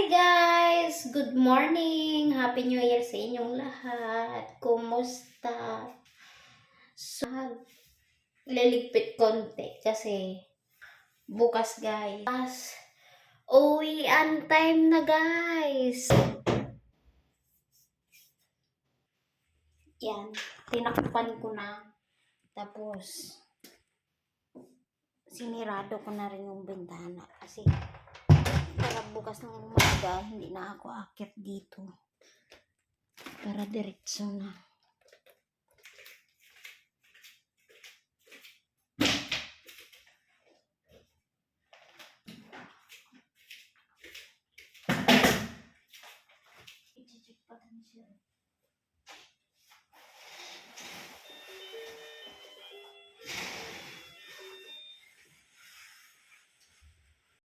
guys! Good morning! Happy New Year sa inyong lahat! Kumusta? So, liligpit konti kasi bukas guys. Uwian time na guys! Yan. Tinakpan ko na. Tapos, sinirado ko na rin yung bintana kasi para bukas ng umaga, hindi na ako aakyat dito. Para diretso na. I-check pa rin siya.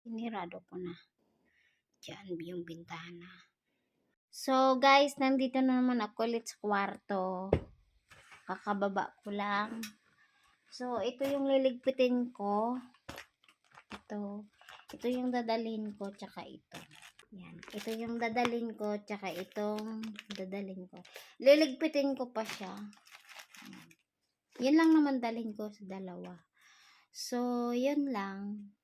Sinirado ko na. Diyan yung bintana. So guys, nandito na naman ako ulit sa kwarto. Kakababa ko lang. So ito yung liligpitin ko. Ito yung dadalhin ko, tsaka ito. Yan. Ito yung dadalhin ko, tsaka itong dadalhin ko. Liligpitin ko pa siya. Yan lang naman dalhin ko sa dalawa. So yun lang.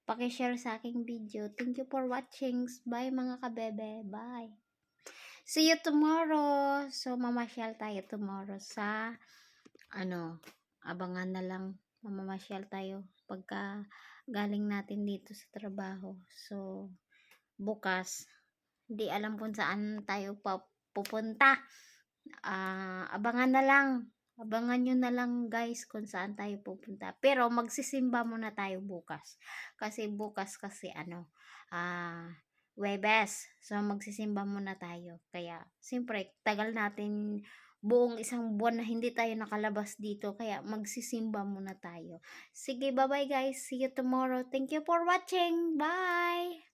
Paki-share sa aking video. Thank you for watching. Bye mga kabebe. Bye. See you tomorrow. So mamasyal tayo tomorrow sa abangan na lang. Mamasyal tayo pagka galing natin dito sa trabaho. So bukas di alam kung saan tayo pupunta. Abangan na lang. Abangan nyo na lang guys kung saan tayo pupunta. Pero magsisimba muna tayo bukas. Kasi bukas Webes. So magsisimba muna tayo. Kaya siyempre tagal natin buong isang buwan na hindi tayo nakalabas dito. Kaya magsisimba muna tayo. Sige, bye bye guys. See you tomorrow. Thank you for watching. Bye!